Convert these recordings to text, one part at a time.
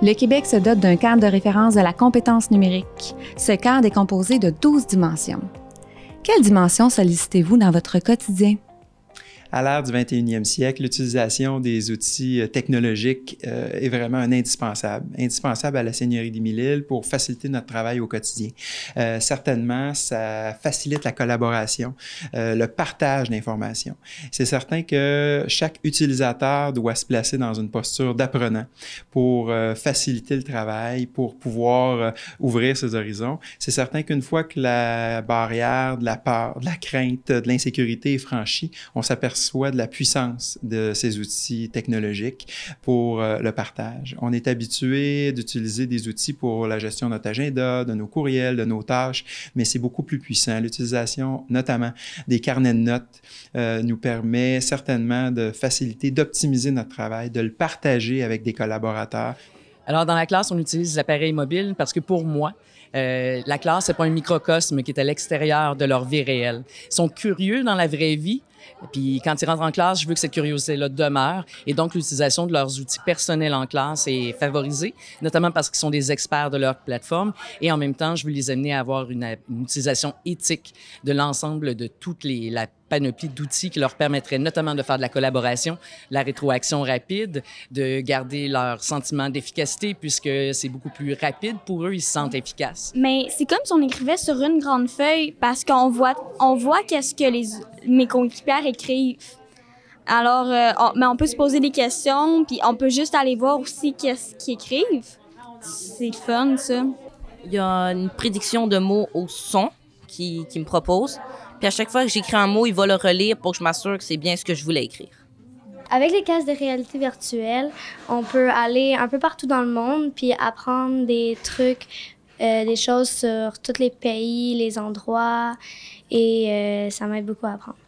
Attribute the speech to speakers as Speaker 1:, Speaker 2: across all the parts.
Speaker 1: Le Québec se dote d'un cadre de référence de la compétence numérique. Ce cadre est composé de 12 dimensions. Quelles dimensions sollicitez-vous dans votre quotidien?
Speaker 2: À l'ère du 21e siècle, l'utilisation des outils technologiques est vraiment un indispensable à la Seigneurie des Mille-Îles pour faciliter notre travail au quotidien. Certainement, ça facilite la collaboration, le partage d'informations. C'est certain que chaque utilisateur doit se placer dans une posture d'apprenant pour faciliter le travail, pour pouvoir ouvrir ses horizons. C'est certain qu'une fois que la barrière de la peur, de la crainte, de l'insécurité est franchie, on s'aperçoit de la puissance de ces outils technologiques pour le partage. On est habitué d'utiliser des outils pour la gestion de notre agenda, de nos courriels, de nos tâches, mais c'est beaucoup plus puissant. L'utilisation, notamment des carnets de notes, nous permet certainement de faciliter, d'optimiser notre travail, de le partager avec des collaborateurs.
Speaker 3: Alors, dans la classe, on utilise l'appareil mobile parce que pour moi, la classe, c'est pas un microcosme qui est à l'extérieur de leur vie réelle. Ils sont curieux dans la vraie vie, puis quand ils rentrent en classe, je veux que cette curiosité-là demeure. Et donc, l'utilisation de leurs outils personnels en classe est favorisée, notamment parce qu'ils sont des experts de leur plateforme. Et en même temps, je veux les amener à avoir une utilisation éthique de l'ensemble de la panoplie d'outils qui leur permettrait notamment de faire de la collaboration, la rétroaction rapide, de garder leur sentiment d'efficacité puisque c'est beaucoup plus rapide pour eux, ils se sentent efficaces.
Speaker 4: Mais c'est comme si on écrivait sur une grande feuille parce qu'on voit qu'est-ce que mes coéquipiers écrivent. Alors, on peut se poser des questions, puis on peut juste aller voir aussi qu'est-ce qu'ils écrivent. C'est fun, ça.
Speaker 5: Il y a une prédiction de mots au son qui me propose. Puis à chaque fois que j'écris un mot, il va le relire pour que je m'assure que c'est bien ce que je voulais écrire.
Speaker 6: Avec les casques de réalité virtuelle, on peut aller un peu partout dans le monde puis apprendre des trucs, des choses sur tous les pays, les endroits, et ça m'aide beaucoup à apprendre.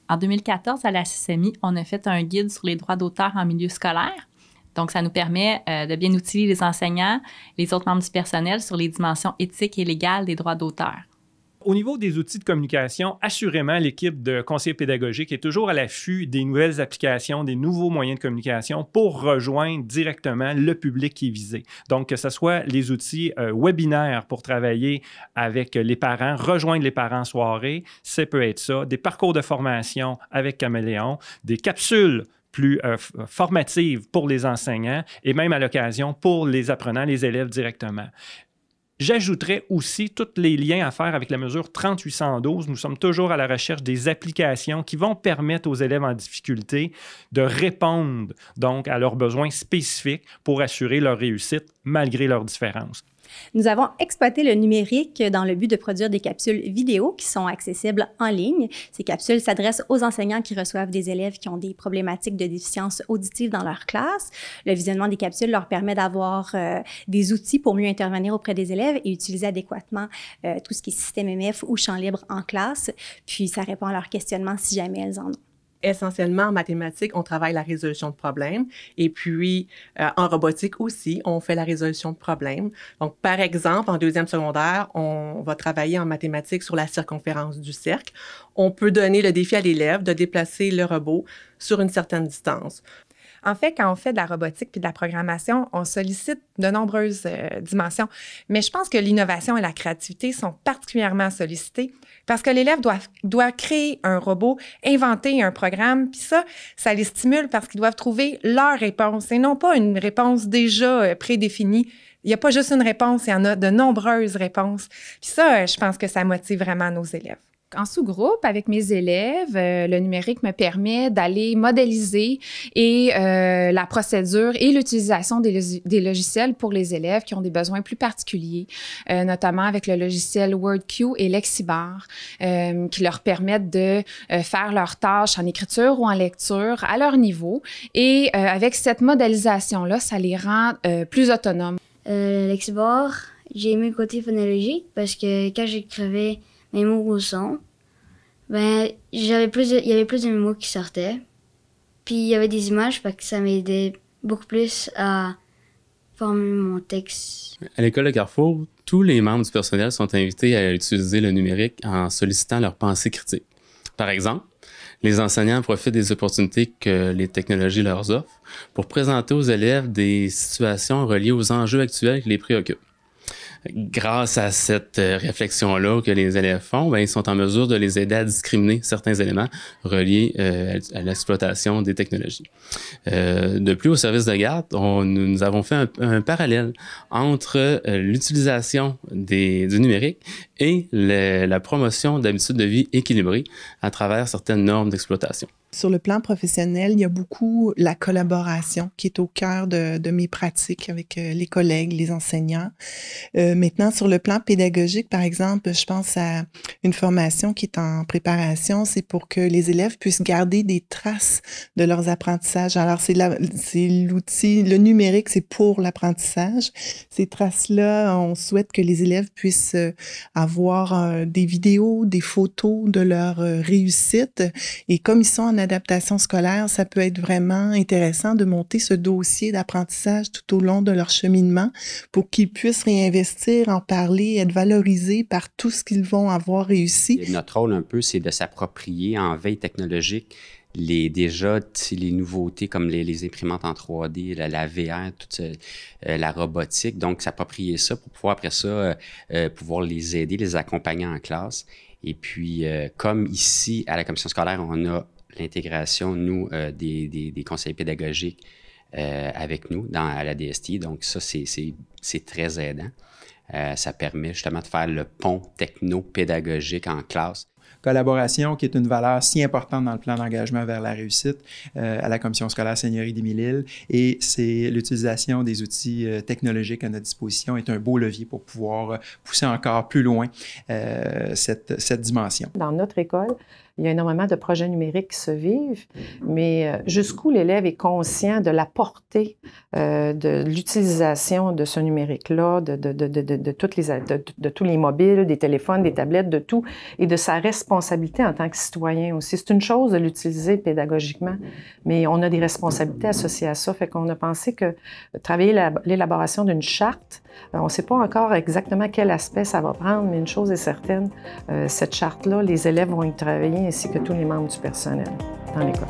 Speaker 7: En 2014, à la CCMI, on a fait un guide sur les droits d'auteur en milieu scolaire. Donc, ça nous permet de bien outiller les enseignants, les autres membres du personnel sur les dimensions éthiques et légales des droits d'auteur.
Speaker 8: Au niveau des outils de communication, assurément, l'équipe de conseillers pédagogiques est toujours à l'affût des nouvelles applications, des nouveaux moyens de communication pour rejoindre directement le public qui est visé. Donc, que ce soit les outils webinaires pour travailler avec les parents, rejoindre les parents en soirée, ça peut être ça, des parcours de formation avec Caméléon, des capsules plus formatives pour les enseignants et même à l'occasion pour les apprenants, les élèves directement. J'ajouterais aussi tous les liens à faire avec la mesure 3812. Nous sommes toujours à la recherche des applications qui vont permettre aux élèves en difficulté de répondre donc à leurs besoins spécifiques pour assurer leur réussite malgré leurs différences.
Speaker 9: Nous avons exploité le numérique dans le but de produire des capsules vidéo qui sont accessibles en ligne. Ces capsules s'adressent aux enseignants qui reçoivent des élèves qui ont des problématiques de déficience auditive dans leur classe. Le visionnement des capsules leur permet d'avoir des outils pour mieux intervenir auprès des élèves et utiliser adéquatement tout ce qui est système MF ou champ libre en classe. Puis, ça répond à leurs questionnements si jamais elles en ont.
Speaker 10: Essentiellement, en mathématiques, on travaille la résolution de problèmes. Et puis, en robotique aussi, on fait la résolution de problèmes. Donc, par exemple, en deuxième secondaire, on va travailler en mathématiques sur la circonférence du cercle. On peut donner le défi à l'élève de déplacer le robot sur une certaine distance.
Speaker 11: En fait, quand on fait de la robotique puis de la programmation, on sollicite de nombreuses dimensions. Mais je pense que l'innovation et la créativité sont particulièrement sollicitées parce que l'élève doit créer un robot, inventer un programme, puis ça les stimule parce qu'ils doivent trouver leur réponse et non pas une réponse déjà prédéfinie. Il n'y a pas juste une réponse, il y en a de nombreuses réponses. Puis ça, je pense que ça motive vraiment nos élèves.
Speaker 1: En sous-groupe, avec mes élèves, le numérique me permet d'aller modéliser et la procédure et l'utilisation des logiciels pour les élèves qui ont des besoins plus particuliers, notamment avec le logiciel WordQ et Lexibar, qui leur permettent de faire leurs tâches en écriture ou en lecture à leur niveau. Et avec cette modélisation-là, ça les rend plus autonomes.
Speaker 6: Lexibar, j'ai aimé le côté phonologique parce que quand j'écrivais mes mots au son, il y avait plus de mots qui sortaient. Puis il y avait des images, parce que ça m'aidait beaucoup plus à former mon texte.
Speaker 12: À l'école de Carrefour, tous les membres du personnel sont invités à utiliser le numérique en sollicitant leur pensée critique. Par exemple, Les enseignants profitent des opportunités que les technologies leur offrent pour présenter aux élèves des situations reliées aux enjeux actuels qui les préoccupent. Grâce à cette réflexion-là que les élèves font, bien, ils sont en mesure de les aider à discriminer certains éléments reliés à l'exploitation des technologies. De plus, au service de garde, nous avons fait un parallèle entre l'utilisation du numérique et la promotion d'habitudes de vie équilibrées à travers certaines normes d'exploitation.
Speaker 13: Sur le plan professionnel, il y a beaucoup la collaboration qui est au cœur de mes pratiques avec les collègues, les enseignants. Maintenant, sur le plan pédagogique, par exemple, je pense à une formation qui est en préparation, c'est pour que les élèves puissent garder des traces de leurs apprentissages. Alors, c'est l'outil, le numérique, c'est pour l'apprentissage. Ces traces-là, on souhaite que les élèves puissent avoir des vidéos, des photos de leur réussite. Et comme ils sont en adaptation scolaire, ça peut être vraiment intéressant de monter ce dossier d'apprentissage tout au long de leur cheminement pour qu'ils puissent réinvestir, en parler, être valorisés par tout ce qu'ils vont avoir réussi.
Speaker 14: Et notre rôle un peu, c'est de s'approprier en veille technologique les nouveautés comme les imprimantes en 3D, la VR, toute la robotique. Donc, s'approprier ça pour pouvoir, après ça, pouvoir les aider, les accompagner en classe. Et puis, comme ici, à la commission scolaire, on a l'intégration, nous, des conseillers pédagogiques avec nous à la DST. Donc, ça, c'est très aidant. Ça permet justement de faire le pont techno-pédagogique en classe.
Speaker 2: Collaboration qui est une valeur si importante dans le plan d'engagement vers la réussite à la Commission scolaire Seigneurie d'Émile-Île. Et c'est l'utilisation des outils technologiques à notre disposition est un beau levier pour pouvoir pousser encore plus loin cette dimension.
Speaker 15: Dans notre école, il y a énormément de projets numériques qui se vivent, mais jusqu'où l'élève est conscient de la portée de l'utilisation de ce numérique-là, de tous les mobiles, des téléphones, des tablettes, de tout, et de sa responsabilité en tant que citoyen aussi. C'est une chose de l'utiliser pédagogiquement, mais on a des responsabilités associées à ça. Fait qu'on a pensé que travailler l'élaboration d'une charte, on ne sait pas encore exactement quel aspect ça va prendre, mais une chose est certaine, cette charte-là, les élèves vont y travailler ainsi que tous les membres du personnel dans l'école.